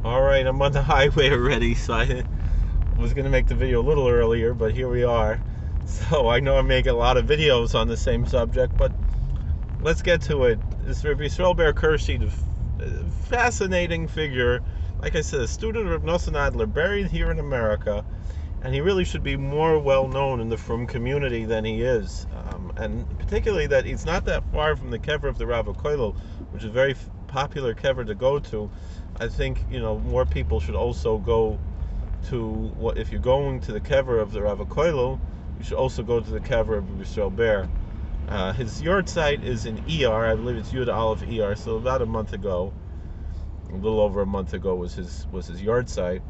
Alright, I'm on the highway already, so I was going to make the video a little earlier, but here we are. So I know I make a lot of videos on the same subject, but let's get to it. This Rabbi Baer Kursheedt, a fascinating figure. Like I said, a student of Nosson Adler, buried here in America, and he really should be more well known in the Frum community than he is. And particularly that he's not that far from the kever of the Rav Koilel, which is a very popular kever to go to. I think, more people should also go to, if you're going to the kever of the Rav Koilel, you should also go to the kever of Yisrael Baer. His yard site is in ER, I believe it's Yud Aleph ER, so about a month ago, a little over a month ago was his yard site.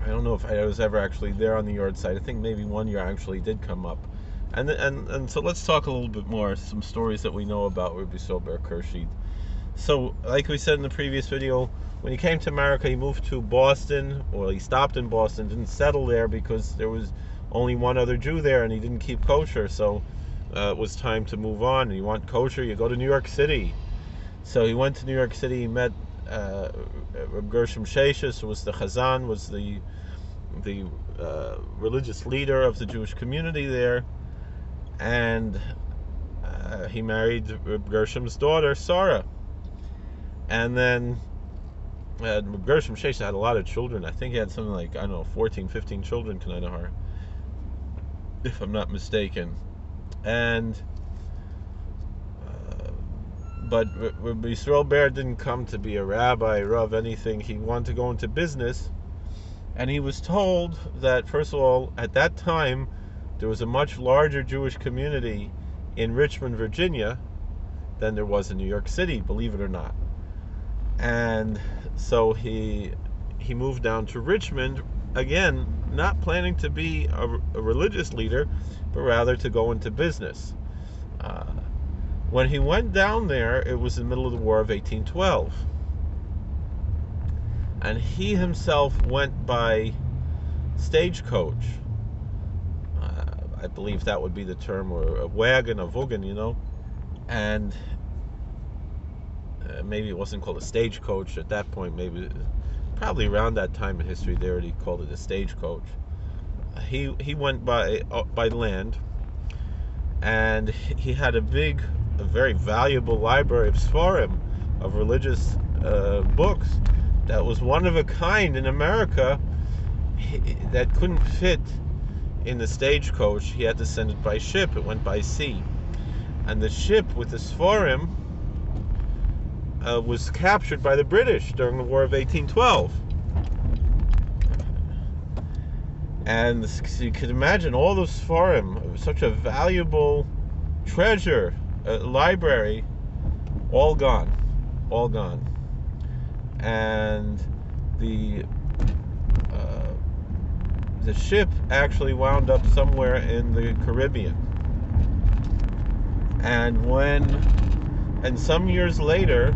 I don't know if I was ever actually there on the yard site. I think maybe one year I actually did come up. And so let's talk a little bit more, some stories that we know about Rabbi Baer Kursheedt. So, like we said in the previous video, when he came to America, he moved to Boston, or he stopped in Boston, didn't settle there because there was only one other Jew there and he didn't keep kosher, so it was time to move on. And you want kosher, you go to New York City. So he went to New York City, he met Reb Gershom Sheshes, who was the Chazan, was the religious leader of the Jewish community there, and he married Reb Gershom's daughter, Sarah. And then Gershom Sheshes had a lot of children. I think he had something like, 14, 15 children, Kanadahar, if I'm not mistaken. And but Rabbi Yisrael Baer didn't come to be a rabbi, rav, anything. He wanted to go into business. And he was told that, first of all, at that time, there was a much larger Jewish community in Richmond, Virginia, than there was in New York City, believe it or not. And so he moved down to Richmond, again, not planning to be a religious leader, but rather to go into business. When he went down there, it was in the middle of the War of 1812. And he himself went by stagecoach. I believe that would be the term, or a wagon, a Wogen, and maybe it wasn't called a stagecoach at that point. Maybe, probably around that time in history, they already called it a stagecoach. He went by land, and he had a very valuable library of Sfarim, of religious books, that was one of a kind in America, that couldn't fit in the stagecoach. He had to send it by ship. It went by sea. And the ship with the Sfarim was captured by the British during the War of 1812. And so you could imagine all those Sfarim, such a valuable treasure, library, all gone. And the ship actually wound up somewhere in the Caribbean. And some years later,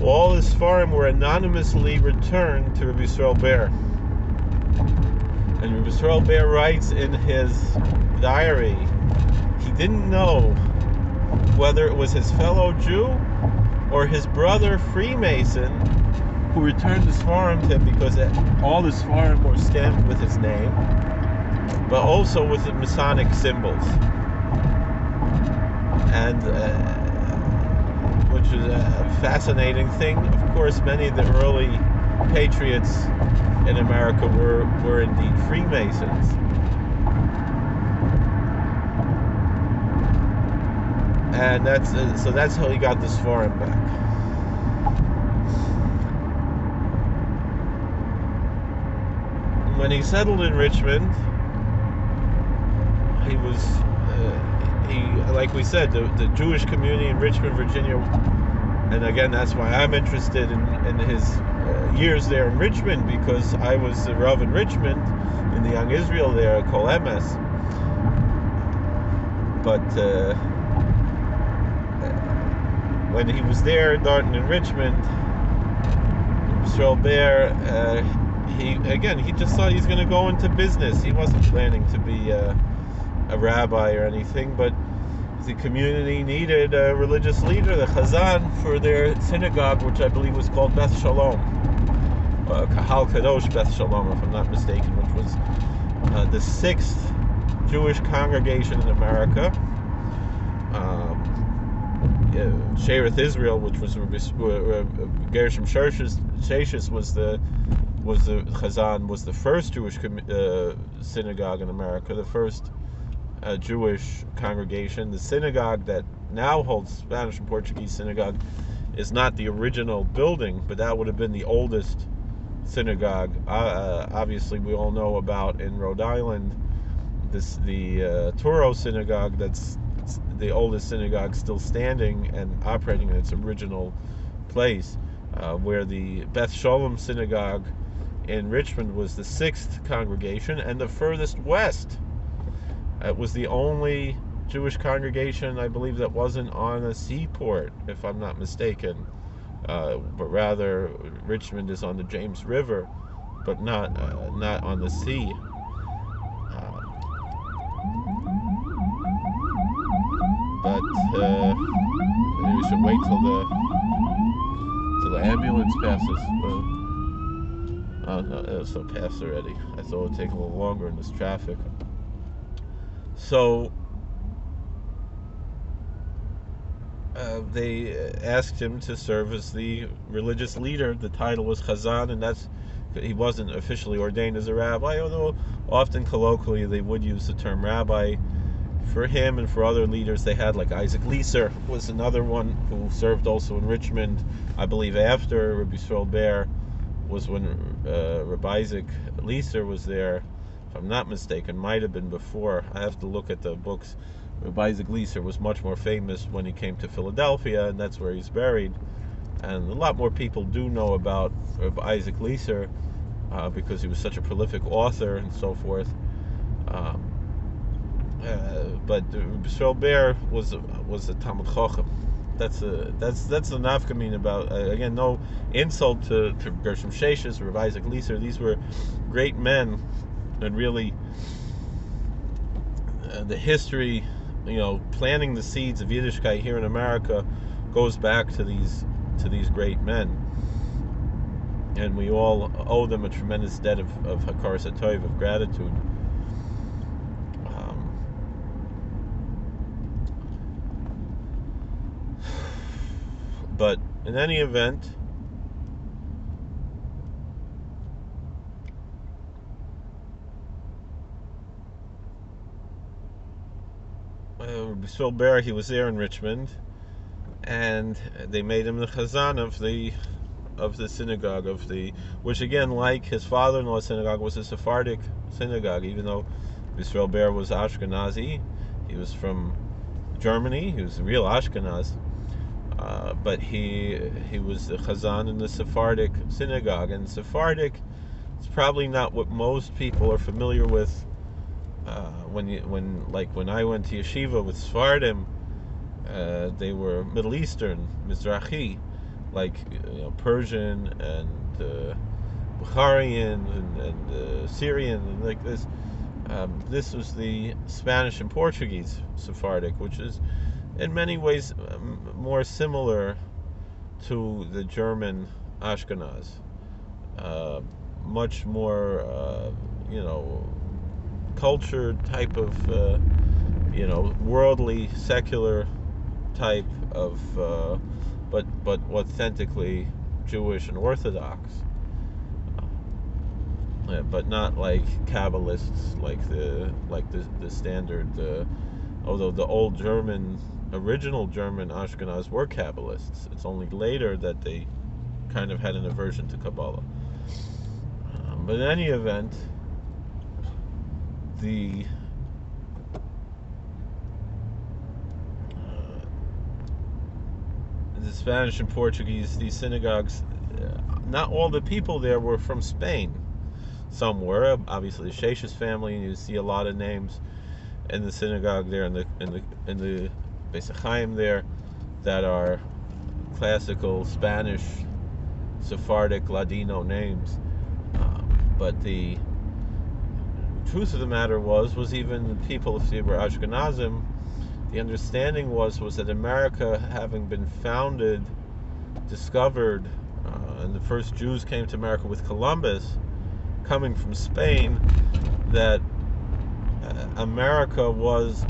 all the Sfarim were anonymously returned to Rabbi Yisrael Baer. And Rabbi Yisrael Baer writes in his diary, he didn't know whether it was his fellow Jew or his brother Freemason who returned the Sfarim to him, because all the Sfarim were stamped with his name, but also with the Masonic symbols. And which is a fascinating thing. Of course, many of the early patriots in America were indeed Freemasons. And that's how he got the Sfarim back. When he settled in Richmond, he was, like we said, the Jewish community in Richmond, Virginia, and again, that's why I'm interested in his years there in Richmond, because I was the Rav in Richmond, in the Young Israel there, Kol Emes. But when he was there, Darton in Richmond, Yisrael Baer, he just thought he was going to go into business. He wasn't planning to be a rabbi or anything, but the community needed a religious leader, the Chazan, for their synagogue, which I believe was called Beth Shalom. Kahal Kadosh Beth Shalom, if I'm not mistaken, which was the 6th Jewish congregation in America. Shearith Israel, which was Gershom Sheshes was the Chazan, was the first Jewish synagogue in America, the first Jewish congregation. The synagogue that now holds Spanish and Portuguese synagogue is not the original building, but that would have been the oldest synagogue. Obviously, we all know about in Rhode Island the Toro synagogue. That's the oldest synagogue still standing and operating in its original place, where the Beth Shalom synagogue in Richmond was the 6th congregation and the furthest west. It was the only Jewish congregation, I believe, that wasn't on a seaport, if I'm not mistaken. But rather, Richmond is on the James River, but not on the sea. But maybe we should wait till the ambulance passes. Oh no, it was so past already. I thought it would take a little longer in this traffic. So they asked him to serve as the religious leader. The title was Chazan, and he wasn't officially ordained as a rabbi, although often colloquially they would use the term rabbi for him and for other leaders. They had, like, Isaac Leeser was another one who served also in Richmond, I believe after Rabbi Yisrael Baer was when Rabbi Isaac Leeser was there. If I'm not mistaken, might have been before. I have to look at the books. Rabbi Isaac Leeser was much more famous when he came to Philadelphia, and that's where he's buried. And a lot more people do know about Rabbi Isaac Leeser because he was such a prolific author and so forth. But Yisrael Baer was a Talmud Chacham. That's the nafkamin about. Again, no insult to Gershom Sheshes or Rabbi Isaac Leeser. These were great men, and really the history, planting the seeds of Yiddishkeit here in America goes back to these great men, and we all owe them a tremendous debt of hakaras hatov, of gratitude. But in any event, Yisrael Baer, he was there in Richmond, and they made him the Chazan of the synagogue, which again, like his father-in-law's synagogue, was a Sephardic synagogue. Even though Yisrael Baer was Ashkenazi, he was from Germany. He was a real Ashkenaz. But he was the Chazan in the Sephardic synagogue, and Sephardic is probably not what most people are familiar with. When I went to yeshiva with Sephardim, they were Middle Eastern, Mizrahi, like Persian and Bukharian and Syrian, and like this. This was the Spanish and Portuguese Sephardic, which is in many ways more similar to the German Ashkenaz. Much more, cultured type of, worldly, secular type of, but authentically Jewish and Orthodox. But not like Kabbalists, like the standard. Although the old original German Ashkenaz were Kabbalists. It's only later that they kind of had an aversion to Kabbalah. But in any event, the Spanish and Portuguese, these synagogues, not all the people there were from Spain. Some were, obviously the Sheshes family, and you see a lot of names in the synagogue there, in the Beis Chaim there, that are classical Spanish, Sephardic, Ladino names. But the truth of the matter was even the people, if they were Ashkenazim, the understanding was that America, having been discovered and the first Jews came to America with Columbus, coming from Spain, that America was,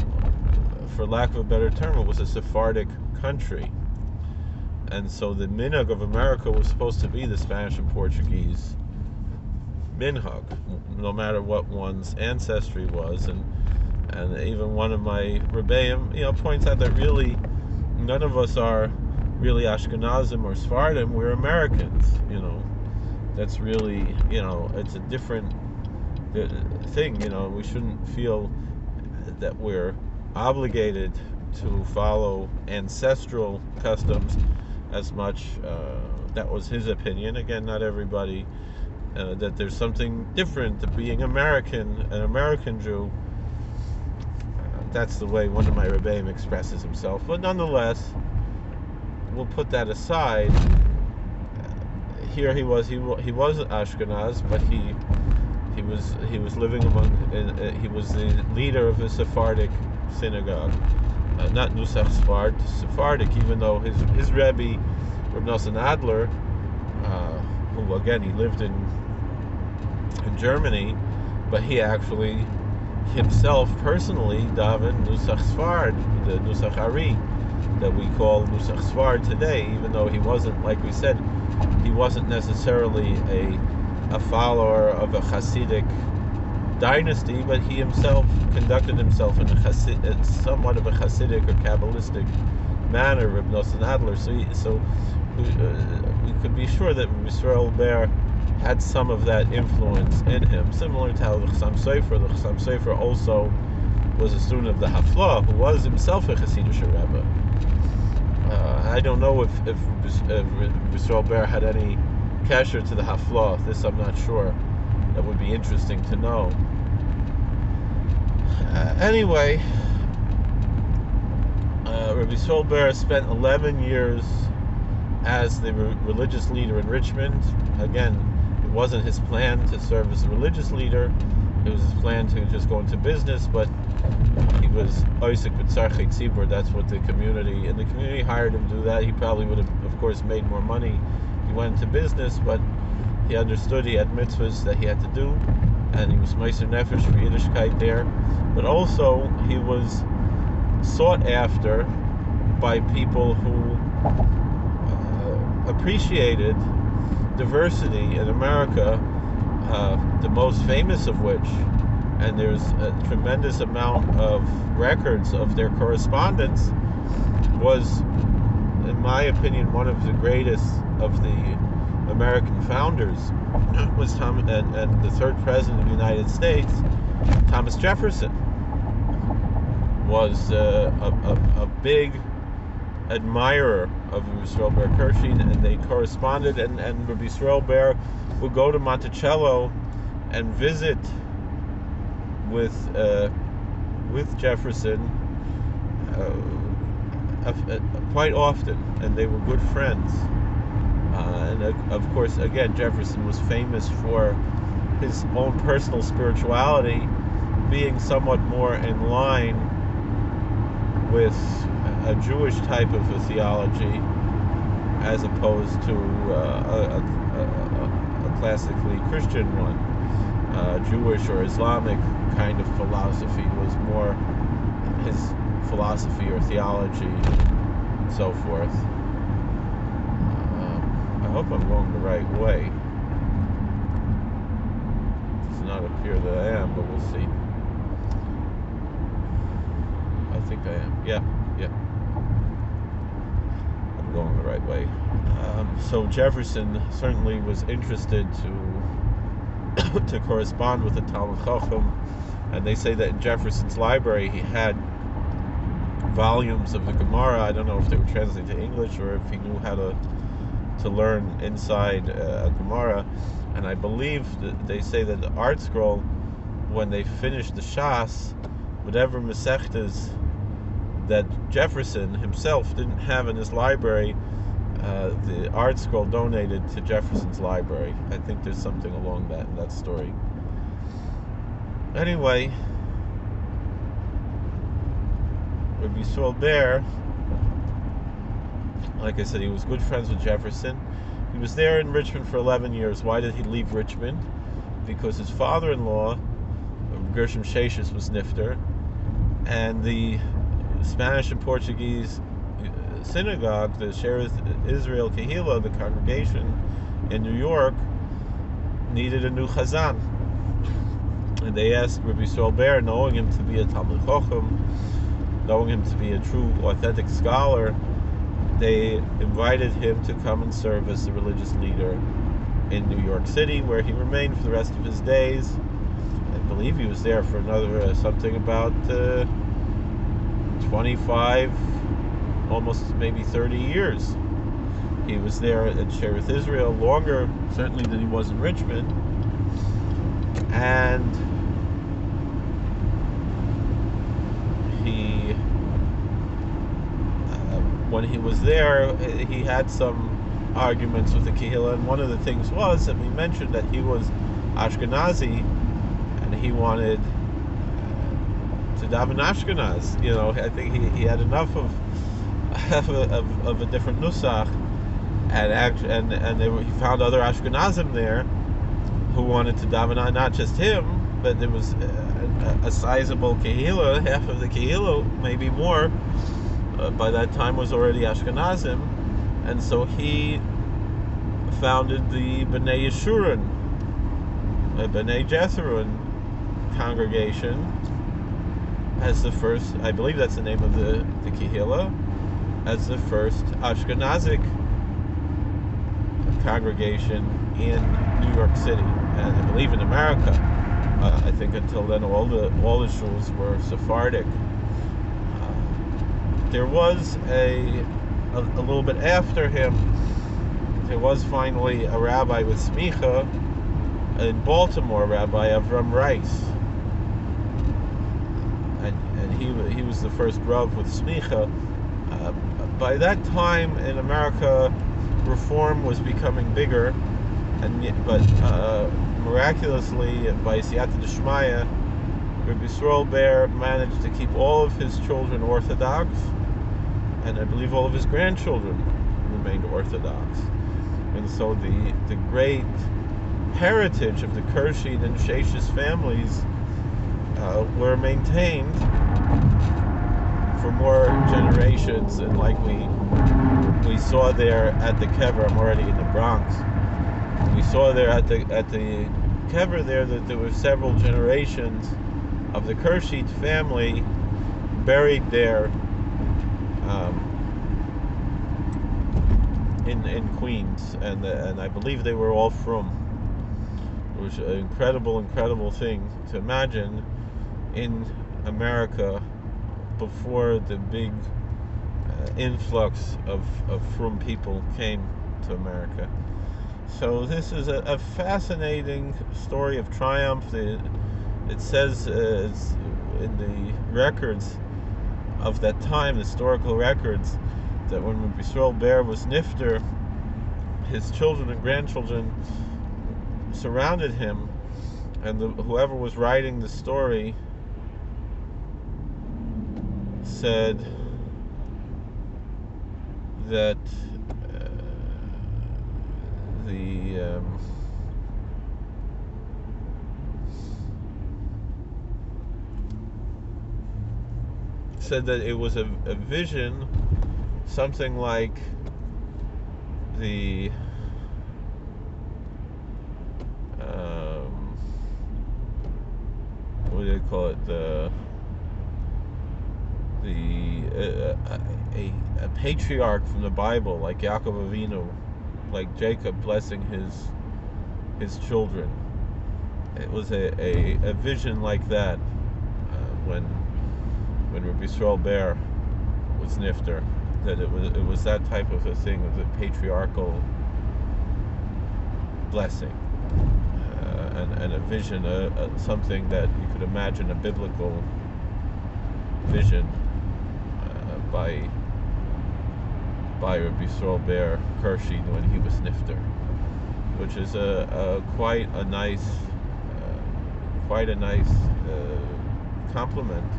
for lack of a better term, it was a Sephardic country. And so the minhag of America was supposed to be the Spanish and Portuguese minhag, no matter what one's ancestry was. And even one of my rebbeim, points out that really none of us are really Ashkenazim or Sephardim. We're Americans. That's really, it's a different thing. We shouldn't feel that we're obligated to follow ancestral customs as much. That was his opinion. Again, not everybody. That there's something different to being American, an American Jew. That's the way one of my rebbeim expresses himself. But nonetheless, we'll put that aside. Here he was Ashkenaz, but he was living among. He was the leader of a Sephardic synagogue, not Nusach Sfard, Sephardic. Even though his Rebbe, Reb Nosson Adler, who again he lived in Germany, but he actually himself personally davened Nusach Sfard, the Nusach Ari that we call Nusach Sfard today, even though he wasn't, like we said, he wasn't necessarily a follower of a Hasidic dynasty, but he himself conducted himself in somewhat of a Hasidic or Kabbalistic manner, Reb Nosson Adler. So we could be sure that Yisrael Baer had some of that influence in him, similar to how the Chassam Sofer also was a student of the Haflah, who was himself a Hasidic Rebbe. I don't know if Yisrael Baer had any kasher to the Haflah. This I'm not sure. That would be interesting to know. Anyway, Rabbi Yisrael Baer spent 11 years as the religious leader in Richmond. Again, it wasn't his plan to serve as a religious leader. It was his plan to just go into business, but he was Isaac with Tzarchei Tzibur. That's what the community hired him to do that. He probably would have, of course, made more money. He went into business, but he understood he had mitzvahs that he had to do, and he was Meiser Nefesh for Yiddishkeit there. But also, he was sought after by people who appreciated diversity in America, the most famous of which, and there's a tremendous amount of records of their correspondence, was, in my opinion, one of the greatest of the American founders, was and the third president of the United States, Thomas Jefferson, was a big admirer of Yisrael Baer Kursheedt, and they corresponded, and Rabbi Yisrael Baer would go to Monticello and visit with Jefferson quite often, and they were good friends. And of course, again, Jefferson was famous for his own personal spirituality being somewhat more in line with a Jewish type of a theology, as opposed to a classically Christian one. Jewish or Islamic kind of philosophy was more his philosophy or theology, and so forth. I hope I'm going the right way. It does not appear that I am, but we'll see. I think I am. Yeah. I'm going the right way. So Jefferson certainly was interested to correspond with the Talmud Chacham, and they say that in Jefferson's library he had volumes of the Gemara. I don't know if they were translated to English or if he knew how to learn inside a Gemara. And I believe that they say that the Art Scroll, when they finished the Shas, whatever Masechtas that Jefferson himself didn't have in his library, the Art Scroll donated to Jefferson's library. I think there's something along in that story. Anyway, Rabbi Yisrael Baer, like I said, he was good friends with Jefferson. He was there in Richmond for 11 years. Why did he leave Richmond? Because his father-in-law, Gershom Sheshes, was nifter, and the Spanish and Portuguese synagogue, the Shearith Israel Kehillah, the congregation in New York, needed a new chazan. And they asked Rabbi Yisrael Baer, knowing him to be a Talmud Chacham, knowing him to be a true, authentic scholar, they invited him to come and serve as the religious leader in New York City, where he remained for the rest of his days. I believe he was there for another something about 25, almost maybe 30 years. He was there at Shearith Israel longer, certainly, than he was in Richmond. And he, when he was there, he had some arguments with the Kehillah, and one of the things was that we mentioned that he was Ashkenazi, and he wanted to daven Ashkenaz. You know, I think he had enough of a different nusach, and he found other Ashkenazim there who wanted to daven, not just him, but there was a sizable Kehillah, half of the Kehillah, maybe more, by that time was already Ashkenazim, and so he founded the B'nai Yeshurun, B'nai Jethurun congregation, as the first, I believe that's the name of the Kehillah, as the first Ashkenazic congregation in New York City, and I believe in America. I think until then all the shuls were Sephardic. There was a little bit after him, there was finally a rabbi with smicha in Baltimore, Rabbi Avram Rice, and he was the first rav with smicha. By that time in America, reform was becoming bigger, but miraculously, by Siyata D'Shmaya, Rabbi Yisrael Baer managed to keep all of his children Orthodox, and I believe all of his grandchildren remained Orthodox. And so the great heritage of the Kursheedt and Sheshes families were maintained for more generations, and like we saw there at the kever, I'm already in the Bronx. We saw there at the kever there that there were several generations of the Kursheedt family buried there in Queens, and I believe they were all from. It was an incredible thing to imagine in America before the big influx of frum people came to America. So this is a fascinating story of triumph. It says in the records of that time, historical records, that when Rabbi Yisrael Baer was nifter, his children and grandchildren surrounded him, and whoever was writing the story said that said that it was a vision, something like the what do they call it, a patriarch from the Bible, like Yaakov Avinu, like Jacob blessing his children. It was a vision like that when Rabbi Yisrael Baer was nifter, that it was that type of a thing, of a patriarchal blessing, and a vision, something that you could imagine, a biblical vision by Rabbi Yisrael Baer Kursheedt when he was nifter, which is quite a nice compliment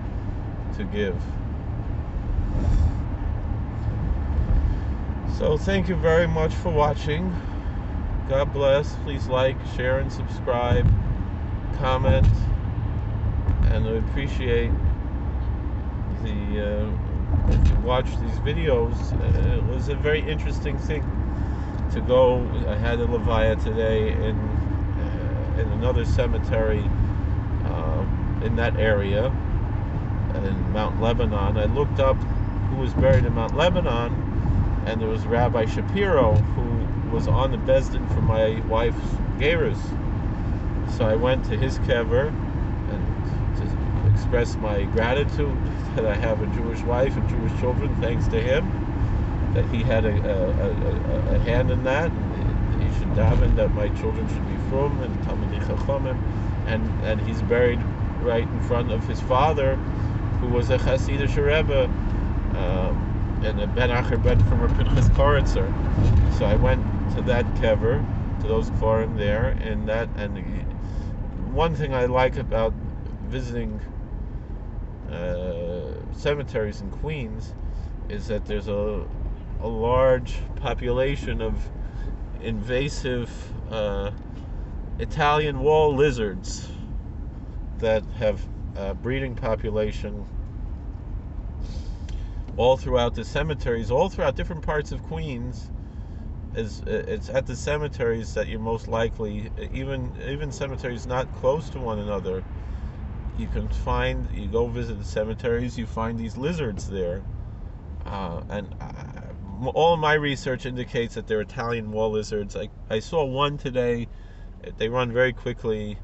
to give. So thank you very much for watching. God bless. Please like, share, and subscribe. Comment, and I appreciate if you watch these videos. It was a very interesting thing to go. I had a levaya today in another cemetery in that area in Mount Lebanon. I looked up who was buried in Mount Lebanon, and there was Rabbi Shapiro, who was on the Bezdin for my wife's Geirus. So I went to his kever and to express my gratitude that I have a Jewish wife and Jewish children, thanks to him, that he had a hand in that. And he should daven that my children should be frum and Talmidei Chachamim, and he's buried right in front of his father, who was a Hasidic Rebbe, and a Ben Acher Ben from a Pinchas Koritzer. So I went to that kever, to those kvarim there, and one thing I like about visiting cemeteries in Queens is that there's a large population of invasive Italian wall lizards that have breeding population all throughout the cemeteries, all throughout different parts of Queens. It's at the cemeteries that you're most likely, even cemeteries not close to one another, you go visit the cemeteries, you find these lizards there. And all of my research indicates that they're Italian wall lizards. I saw one today. They run very quickly.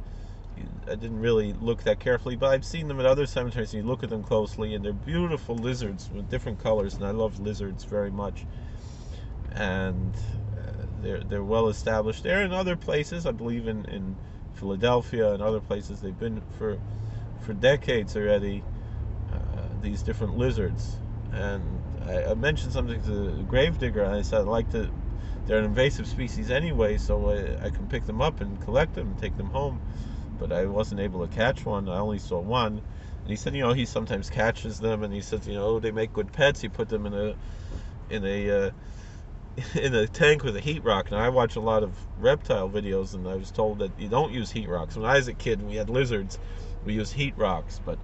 I didn't really look that carefully, but I've seen them at other cemeteries, and you look at them closely, and they're beautiful lizards with different colors, and I love lizards very much. And they're well established there. In other places, I believe in Philadelphia and other places, they've been for decades already, these different lizards. And I mentioned something to the gravedigger, and I said they're an invasive species anyway, so I can pick them up and collect them and take them home. But I wasn't able to catch one. I only saw one. And he said, he sometimes catches them, and he says, they make good pets. You put them in a tank with a heat rock. Now, I watch a lot of reptile videos, and I was told that you don't use heat rocks. When I was a kid and we had lizards, we used heat rocks, but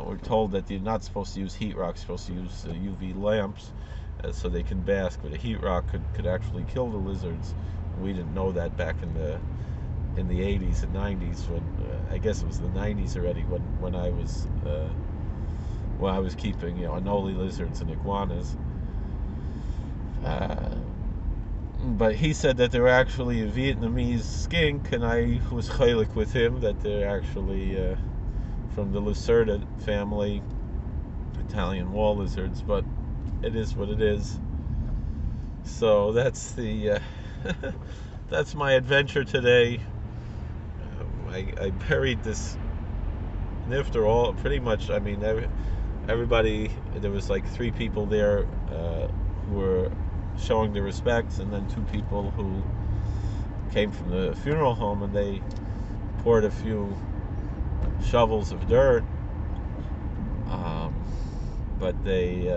we're told that you're not supposed to use heat rocks. You're supposed to use UV lamps so they can bask. But a heat rock could actually kill the lizards. We didn't know that back in the 80s and 90s, when I guess it was the 90s already, when I was keeping anole lizards and iguanas. But he said that they're actually a Vietnamese skink, and I was chaylik with him that they're actually from the Lacerda family, Italian wall lizards. But it is what it is. So that's that's my adventure today. I buried this nifter all pretty much. I mean, everybody. There was like 3 people there who were showing their respects, and then 2 people who came from the funeral home, and they poured a few shovels of dirt. But they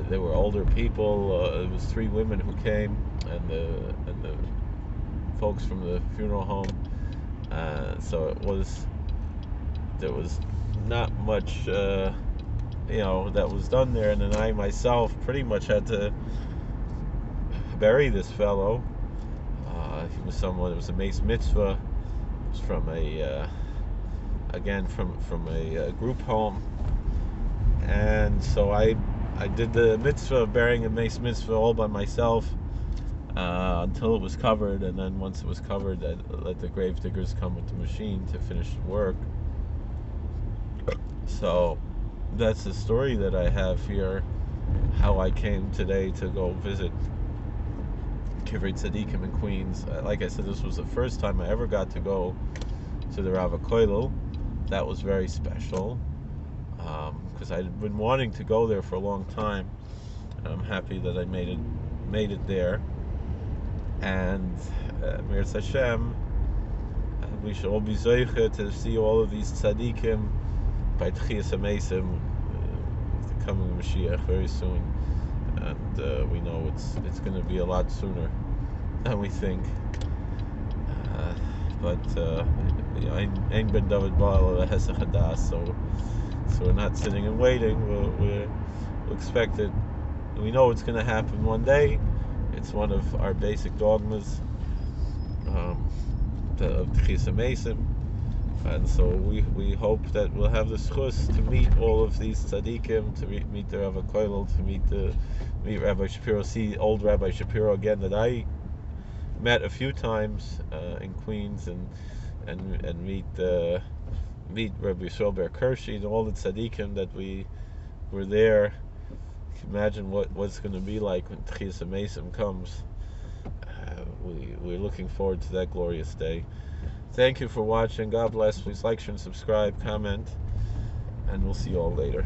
there were older people. It was 3 women who came, and the folks from the funeral home. So there was not much that was done there, and then I myself pretty much had to bury this fellow. He was someone. It was a mace mitzvah. It was from from a group home, and so I did the mitzvah of burying a mace mitzvah all by myself until it was covered, and then once it was covered, I let the grave diggers come with the machine to finish the work. So that's the story that I have here, how I came today to go visit Kivrei Tzadikim in Queens. Like I said, this was the first time I ever got to go to the Rav HaKoilel. That was very special, because I'd been wanting to go there for a long time. I'm happy that I made it there. And Me'eretz Hashem, we should all be zoiche to see all of these tzaddikim by Tchias HaMesim, the coming Mashiach very soon, and we know it's going to be a lot sooner than we think. But Ein Ben David Baal Hesach Hadas, so we're not sitting and waiting. We expect it. We know it's going to happen one day. It's one of our basic dogmas of Tchisa Mesim. And so we hope that we'll have the schus to meet all of these tzaddikim, to meet the Rabbi Koilel, to meet Rabbi Shapiro, see old Rabbi Shapiro again that I met a few times in Queens, and meet Rabbi Baer Kursheedt and all the tzaddikim that we were there. You can imagine what's going to be like when Tchisa Mesim comes. We're looking forward to that glorious day. Thank you for watching. God bless. Please like, share, and subscribe, comment, and we'll see you all later.